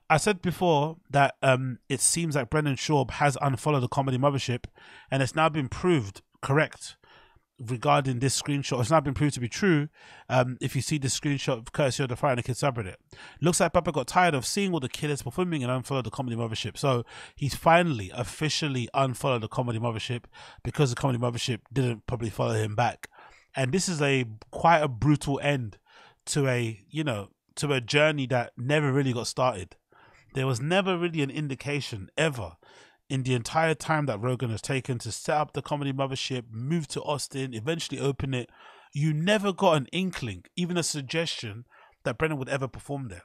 I said before that it seems like Brendan Schaub has unfollowed the Comedy Mothership, and it's now been proved correct regarding this screenshot. It's now been proved to be true. If you see this screenshot courtesy of the Friday Kid subreddit, looks like Papa got tired of seeing all the killers performing and unfollowed the Comedy Mothership. So he's finally officially unfollowed the Comedy Mothership because the Comedy Mothership didn't probably follow him back. And this is a quite a brutal end to a to a journey that never really got started. There was never really an indication ever in the entire time that Rogan has taken to set up the Comedy Mothership, move to Austin, eventually open it. You never got an inkling, even a suggestion that Brendan would ever perform there.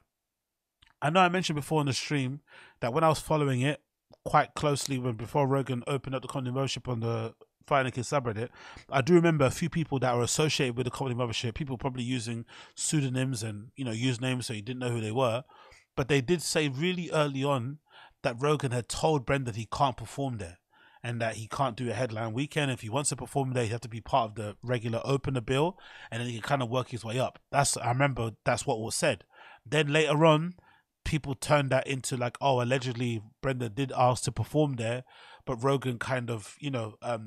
I know I mentioned before in the stream that when I was following it quite closely before Rogan opened up the Comedy Mothership on the Friday Kid subreddit, I do remember a few people that were associated with the Comedy Mothership, people probably using pseudonyms and usernames so you didn't know who they were. But they did say really early on that Rogan had told Brendan he can't perform there and that he can't do a headline weekend. If he wants to perform there, he has to be part of the regular opener bill, and then he can kind of work his way up. I remember that's what was said. Then later on, people turned that into like, oh, allegedly Brendan did ask to perform there, but Rogan kind of,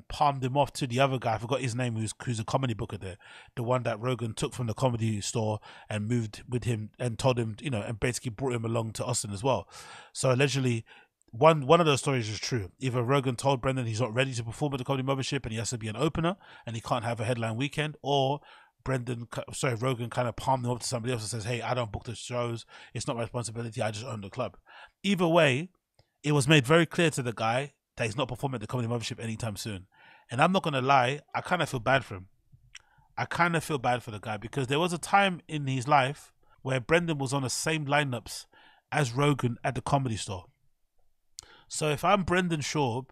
palmed him off to the other guy. I forgot his name, who's a comedy booker there. The one that Rogan took from the Comedy Store and moved with him and told him, and basically brought him along to Austin as well. So allegedly, one of those stories is true. Either Rogan told Brendan he's not ready to perform at the Comedy Mothership and he has to be an opener and he can't have a headline weekend, or Rogan kind of palmed him up to somebody else and says, hey, I don't book the shows. It's not my responsibility. I just own the club. Either way, it was made very clear to the guy that he's not performing at the Comedy Mothership anytime soon. And I'm not going to lie, I kind of feel bad for him. I kind of feel bad for the guy because there was a time in his life where Brendan was on the same lineups as Rogan at the Comedy Store. So if I'm Brendan Schaub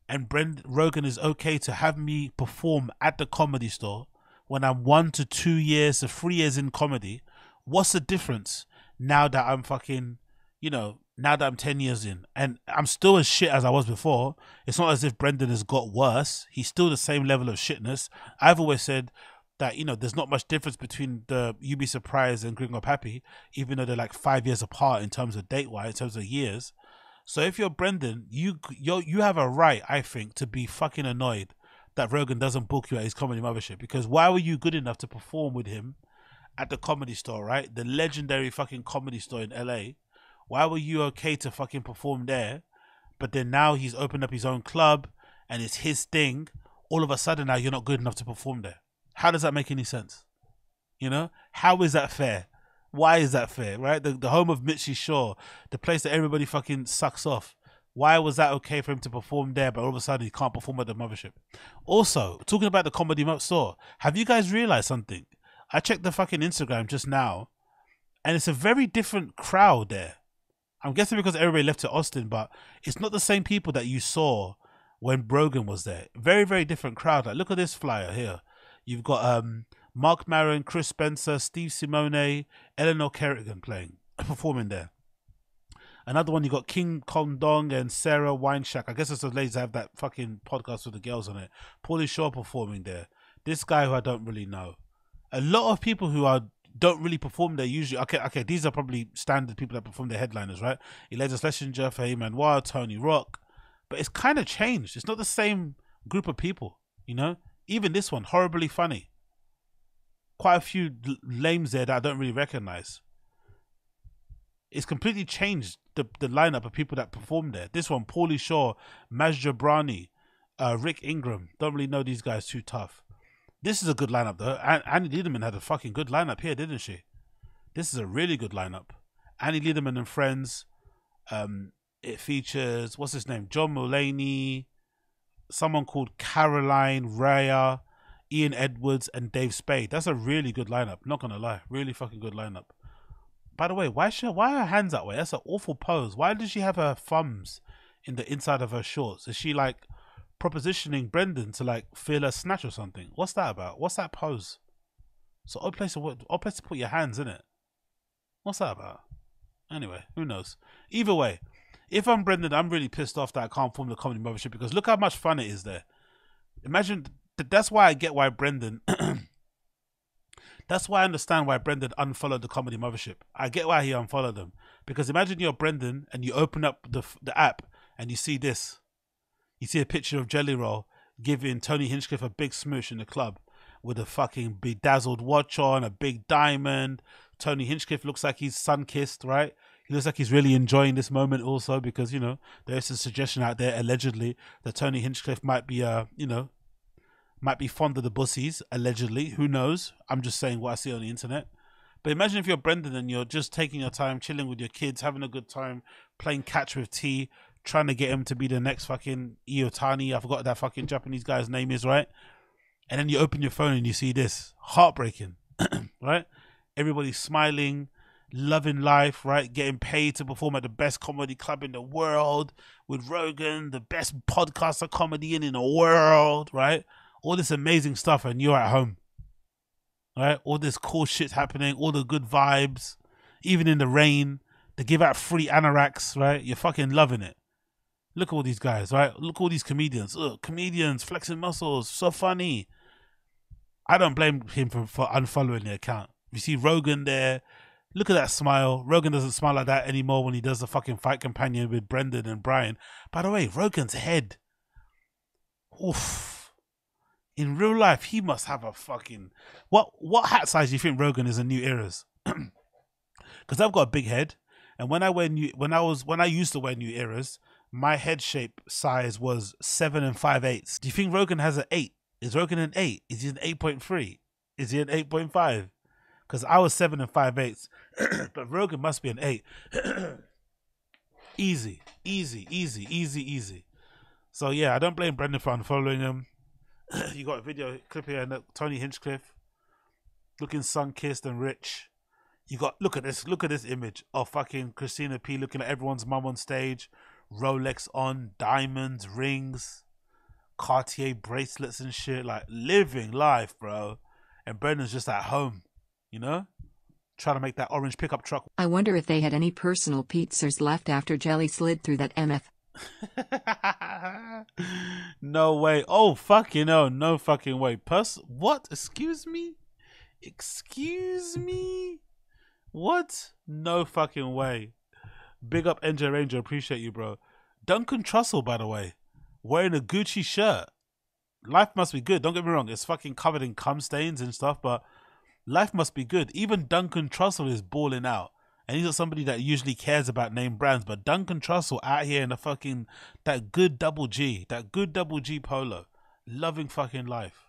and Rogan is okay to have me perform at the Comedy Store when I'm 1 to 2 years to 3 years in comedy, what's the difference now that I'm fucking, now that I'm 10 years in and I'm still as shit as I was before? It's not as if Brendan has got worse. He's still the same level of shitness. I've always said that, there's not much difference between the You Be Surprised and Gringo Pappy, even though they're like 5 years apart in terms of date-wise, in terms of years. So if you're Brendan, you have a right, I think, to be fucking annoyed that Rogan doesn't book you at his Comedy Mothership, because why were you good enough to perform with him at the Comedy Store, right? The legendary fucking Comedy Store in LA. Why were you okay to fucking perform there? But then now he's opened up his own club and it's his thing. All of a sudden now you're not good enough to perform there. How does that make any sense? How is that fair? Why is that fair, right? The home of Mitchie Shaw, the place that everybody fucking sucks off. Why was that okay for him to perform there, but all of a sudden he can't perform at the Mothership? Also, talking about the Comedy Store, have you guys realized something? I checked the fucking Instagram just now, and it's a very different crowd there. I'm guessing because everybody left to Austin, but it's not the same people that you saw when Brogan was there. Very, very different crowd. Like, look at this flyer here. You've got Mark Maron, Chris Spencer, Steve Simone, Eleanor Kerrigan performing there. Another one, you got King Kondong and Sarah Wineshack. I guess it's those ladies that have that fucking podcast with the girls on it. Paulie Shaw performing there. This guy who I don't really know. A lot of people who don't really perform there usually. Okay, these are probably standard people that perform their headliners, right? Elijah Schlesinger, Fahim Anwar, Tony Rock. But it's kind of changed. It's not the same group of people, Even this one, Horribly Funny. Quite a few lames there that I don't really recognize. It's completely changed the lineup of people that perform there. This one, Paulie Shaw, Maj Jabrani, Rick Ingram. Don't really know these guys too tough. This is a good lineup though. Annie Lederman had a fucking good lineup here, didn't she? This is a really good lineup. Annie Lederman and Friends. It features, what's his name? John Mulaney, someone called Caroline Raya, Ian Edwards, and Dave Spade. That's a really good lineup. Not gonna lie, really fucking good lineup. By the way, why are her hands that way? That's an awful pose. Why does she have her thumbs in the inside of her shorts? Is she like propositioning Brendan to like feel a snatch or something? What's that about? What's that pose? So odd place to put your hands in it. What's that about? Anyway, who knows? Either way, if I'm Brendan, I'm really pissed off that I can't form the Comedy Mothership, because look how much fun it is there. Imagine, that's why I get why Brendan That's why I understand why Brendan unfollowed the Comedy Mothership. I get why he unfollowed them. Because imagine you're Brendan and you open up the app and you see this. You see a picture of Jelly Roll giving Tony Hinchcliffe a big smoosh in the club with a fucking bedazzled watch on, a big diamond. Tony Hinchcliffe looks like he's sun-kissed, right? He looks like he's really enjoying this moment also because, you know, there's a suggestion out there, allegedly, that Tony Hinchcliffe might be, might be fond of the bussies, allegedly. Who knows? I'm just saying what I see on the internet. But imagine if you're Brendan and you're just taking your time, chilling with your kids, having a good time, playing catch with T, trying to get him to be the next fucking Iotani. I forgot what that fucking Japanese guy's name is, right? And then you open your phone and you see this. Heartbreaking, right? Everybody's smiling, loving life, right? Getting paid to perform at the best comedy club in the world with Rogan, the best podcaster comedian in the world, right? All this amazing stuff, and you're at home, right? All this cool shit happening, all the good vibes, even in the rain. They give out free anoraks, right? You're fucking loving it. Look at all these guys, right? Look at all these comedians. Ugh, comedians flexing muscles, so funny. I don't blame him for unfollowing the account. You see Rogan there. Look at that smile. Rogan doesn't smile like that anymore when he does the fucking fight companion with Brendan and Brian. By the way, Rogan's head. Oof. In real life, he must have a fucking... What hat size do you think Rogan is in New Eras? Because I've got a big head. And when I used to wear New Eras, my head shape size was 7 5/8. Do you think Rogan has an 8? Is Rogan an 8? Is he an 8.3? Is he an 8.5? Because I was 7 5/8, but Rogan must be an 8. Easy. So yeah, I don't blame Brendan for unfollowing him. You got a video clip here, and Tony Hinchcliffe looking sun-kissed and rich. You got look at this image of fucking Christina P looking at everyone's mum on stage, Rolex on, diamonds, rings, Cartier bracelets and shit, like living life, bro. And Brendan's just at home, you know, trying to make that orange pickup truck. I wonder if they had any personal pizzas left after Jelly slid through that MF. No way. Oh, fuck, you know, no fucking way. What? Excuse me? What? No fucking way. Big up NJ Ranger, appreciate you, bro. Duncan Trussell, by the way, wearing a Gucci shirt. Life must be good. Don't get me wrong, it's fucking covered in cum stains and stuff, but life must be good. Even Duncan Trussell is balling out. And he's not somebody that usually cares about name brands, but Duncan Trussell out here in the fucking, that good double G polo. Loving fucking life.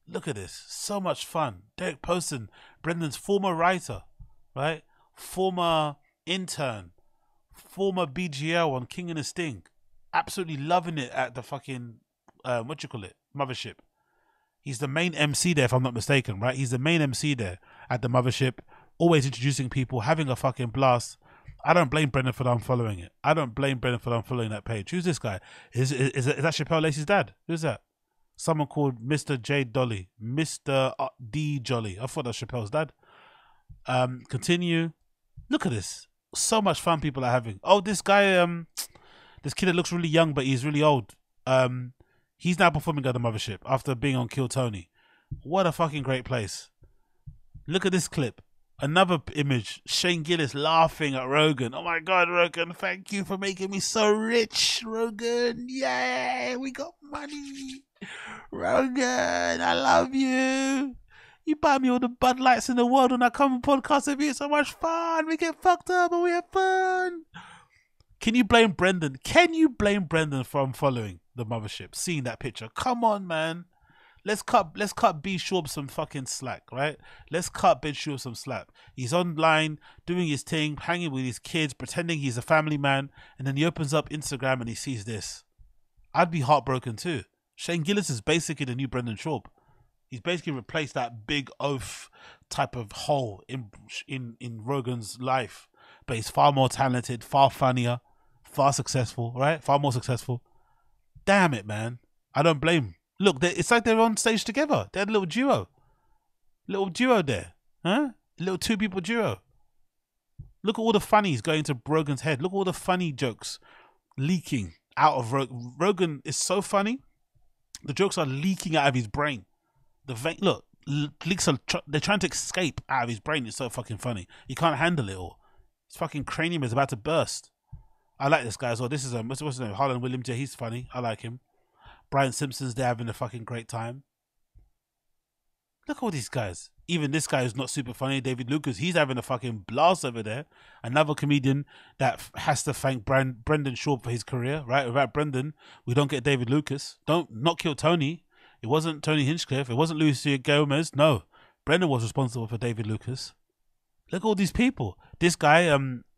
Look at this. So much fun. Derek Poston, Brendan's former writer, right? Former intern. Former BGL on King and the Sting. Absolutely loving it at the fucking, Mothership. He's the main MC there, if I'm not mistaken, right? He's the main MC there at the Mothership. Always introducing people, having a fucking blast. I don't blame Brendan for unfollowing it. I don't blame Brendan for unfollowing that page. Who's this guy? Is that Chappelle Lacey's dad? Who's that? Someone called Mr. J. Dolly. Mr. D. Jolly. I thought that was Chappelle's dad. Continue. Look at this. So much fun people are having. Oh, this guy, this kid that looks really young, but he's really old. He's now performing at the Mothership after being on Kill Tony. What a fucking great place. Look at this clip. Another image, Shane Gillis laughing at Rogan. Oh my God, Rogan, thank you for making me so rich, Rogan. Yay, we got money. Rogan, I love you. You buy me all the Bud Lights in the world when I come on podcast with you. It's so much fun. We get fucked up and we have fun. Can you blame Brendan? Can you blame Brendan for unfollowing the Mothership? Seeing that picture. Come on, man. Let's cut B Shorb some fucking slack, right? Let's cut Ben Shorb some slack. He's online, doing his thing, hanging with his kids, pretending he's a family man, and then he opens up Instagram and he sees this. I'd be heartbroken too. Shane Gillis is basically the new Brendan Schaub. He's basically replaced that big oaf type of hole in Rogan's life. But he's far more talented, far funnier, far successful, right? Far more successful. Damn it, man. I don't blame him. Look, it's like they're on stage together. They had a little duo. Little duo there. Huh? A little two people duo. Look at all the funnies going to Rogan's head. Look at all the funny jokes leaking out of Rogan. Rogan is so funny. The jokes are leaking out of his brain. Look, leaks are they're trying to escape out of his brain. It's so fucking funny. He can't handle it all. His fucking cranium is about to burst. I like this guy as well. This is what's his name? Harlan Williams. Yeah, he's funny. I like him. Brian Simpson's there having a fucking great time. Look at all these guys. Even this guy who's not super funny, David Lucas, he's having a fucking blast over there. Another comedian that has to thank Brendan Schaub for his career, right? Without Brendan, we don't get David Lucas. Don't not kill Tony. It wasn't Tony Hinchcliffe. It wasn't Lucio Gomez. No, Brendan was responsible for David Lucas. Look at all these people. This guy,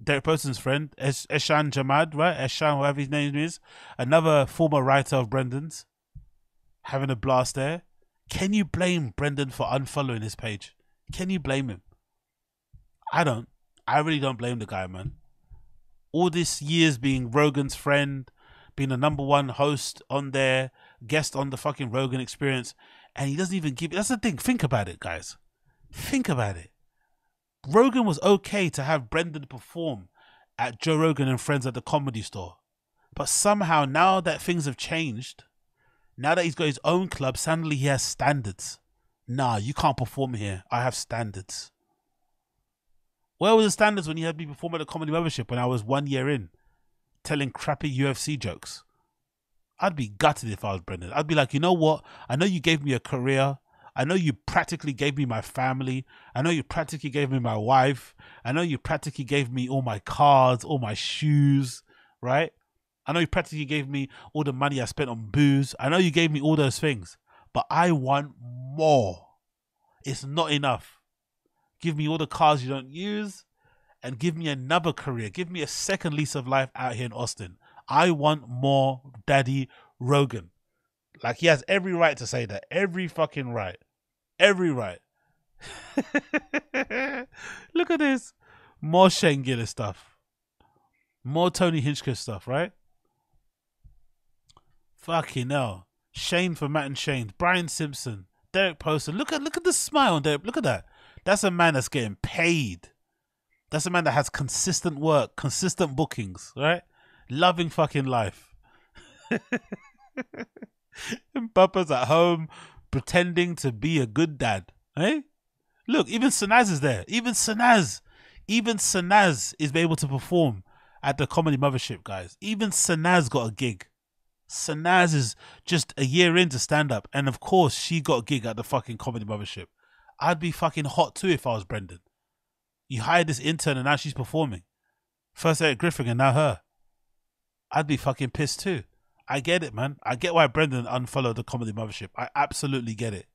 Derek Person's friend, Eshan Jamad, right? Eshan, whatever his name is. Another former writer of Brendan's. Having a blast there. Can you blame Brendan for unfollowing his page? Can you blame him? I don't. I really don't blame the guy, man. All this years being Rogan's friend, being a #1 host on there, guest on the fucking Rogan Experience, and he doesn't even give... That's the thing. Think about it, guys. Think about it. Rogan was okay to have Brendan perform at Joe Rogan and Friends at the Comedy Store. But somehow, now that things have changed, now that he's got his own club, suddenly he has standards. Nah, you can't perform here. I have standards. Where were the standards when you had me perform at the Comedy Mothership when I was 1 year in, telling crappy UFC jokes? I'd be gutted if I was Brendan. I'd be like, you know what? I know you gave me a career. I know you practically gave me my family. I know you practically gave me my wife. I know you practically gave me all my cars, all my shoes, right? I know you practically gave me all the money I spent on booze. I know you gave me all those things, but I want more. It's not enough. Give me all the cars you don't use and give me another career. Give me a second lease of life out here in Austin. I want more Daddy Rogan. Like, he has every right to say that. Every fucking right. Every right. Look at this. More Shane Gillis stuff. More Tony Hinchcliffe stuff, right? Fucking hell. Shane for Matt and Shane. Brian Simpson. Derek Poston. Look at the smile on Derek. Look at that. That's a man that's getting paid. That's a man that has consistent work, consistent bookings, right? Loving fucking life. And Papa's at home pretending to be a good dad. Eh? Look, even Sanaz is there. Even Sanaz is able to perform at the Comedy Mothership, guys. Even Sanaz got a gig. Sanaz is just a year into stand-up, and of course she got a gig at the fucking Comedy Mothership. I'd be fucking hot too if I was Brendan. You hired this intern and now she's performing. First Eric Griffin and now her. I'd be fucking pissed too. I get it, man. I get why Brendan unfollowed the Comedy Mothership. I absolutely get it.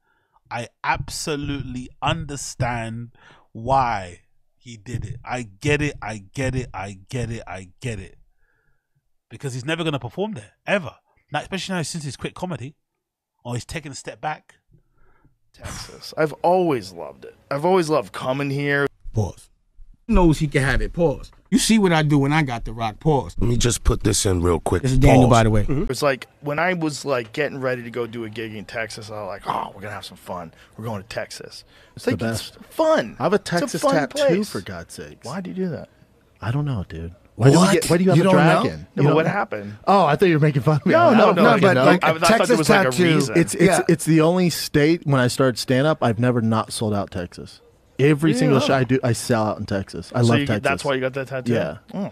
I absolutely understand why he did it. I get it. I get it. I get it. I get it. Because he's never going to perform there, ever. Now, especially now since he's quit comedy, or he's taken a step back. Texas. I've always loved it. I've always loved coming here. Pause. Knows he can have it. Pause. You see what I do when I got the rock. Pause. Let me just put this in real quick. This is Daniel, by the way. It's like when I was like getting ready to go do a gig in Texas, I was like, oh, we're gonna have some fun. We're going to Texas. It's like, the best. It's fun. I have a Texas tattoo, place. for God's sakes. Why do you do that? I don't know, dude. Why do you have You a don't dragon? No, but what happened? Oh, I thought you were making fun of me. No, but like I thought there was like a reason. it's the only state when I started stand up I've never not sold out Texas. Every single show I do, I sell out in Texas. I love Texas. That's why you got that tattoo? Yeah. Oh.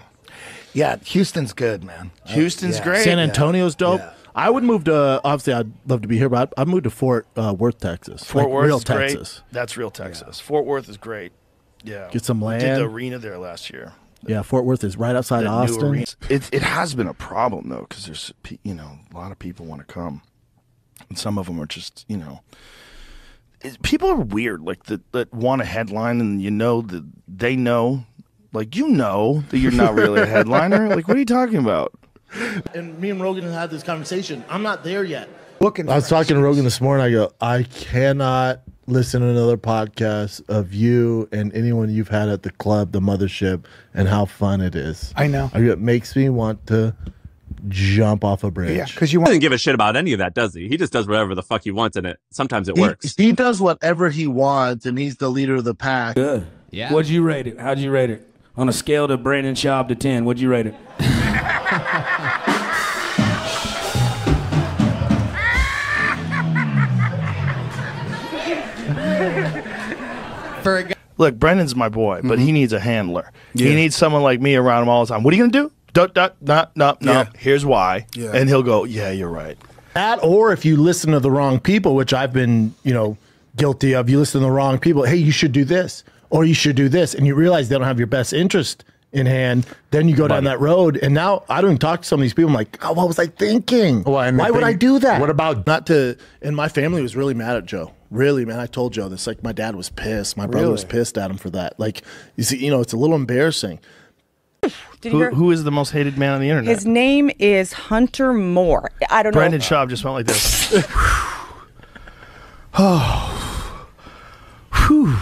Yeah, Houston's good, man. Houston's great. San Antonio's dope. Yeah. I would move to, obviously I'd love to be here, but I'd move to Fort Worth, Texas. Fort Worth real is Texas. great. That's real Texas. Fort Worth is great. Yeah. Get some land. We did the arena there last year. Yeah, Fort Worth is right outside That new Austin. arena. It has been a problem, though, because there's, a lot of people want to come. And some of them are just, people are weird, like, that want a headline, and that they know, like, that you're not really a headliner. Like, what are you talking about? And me and Rogan had this conversation. I'm not there yet. I was talking to Rogan this morning. I go, I cannot listen to another podcast of you and anyone you've had at the club, the Mothership, and how fun it is. I know. It makes me want to jump off a bridge. Yeah, because He doesn't give a shit about any of that, does he? He just does whatever the fuck he wants, and sometimes it works. He does whatever he wants, and he's the leader of the pack. Good. Yeah. What'd you rate it? How'd you rate it? On a scale to Brandon Schaub to 10, what'd you rate it? for a guy. Look, Brendan's my boy, but he needs a handler. Yeah. He needs someone like me around him all the time. What are you gonna do? No. Yeah. Here's why. Yeah. And he'll go, yeah, you're right. That, or if you listen to the wrong people, which I've been, guilty of, you listen to the wrong people. Hey, you should do this, or you should do this, and you realize they don't have your best interest in hand. Then you go down that road, and now I don't talk to some of these people. I'm like, oh, what was I thinking? Why would I do that? What about not to? And my family was really mad at Joe. Really, man. I told Joe this. Like, my dad was pissed. My brother was pissed at him for that. Like, you see, it's a little embarrassing. Who is the most hated man on the internet? His name is Hunter Moore. I don't know. Brendan Schaub just went like this. Oh. Whew.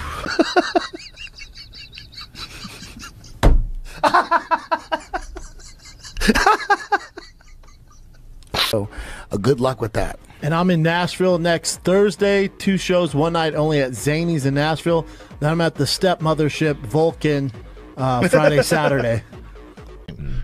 So, good luck with that. And I'm in Nashville next Thursday. 2 shows, one night only at Zany's in Nashville. Then I'm at the Stepmothership Vulcan Friday, Saturday.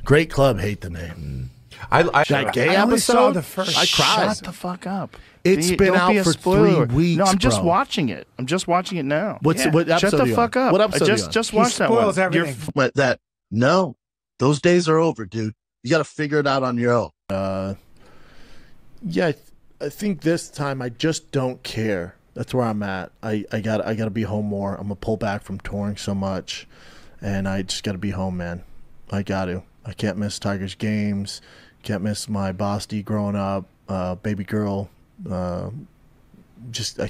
Great club. Hate the name. That gay episode? I cried. Shut the fuck up. It's been out for 3 weeks. No, I'm just bro. watching it. I'm just watching it now. What episode? Shut the fuck up. What episode? Just watch that one. Everything. No, those days are over, dude. You got to figure it out on your own. Yeah, I think this time I just don't care. That's where I'm at. I got to be home more. I'm gonna pull back from touring so much, and I just got to be home, man. I got to. I can't miss Tigers games. Can't miss my Bosty growing up, baby girl. I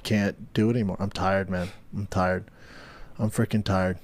can't do it anymore. I'm tired, man. I'm tired. I'm freaking tired.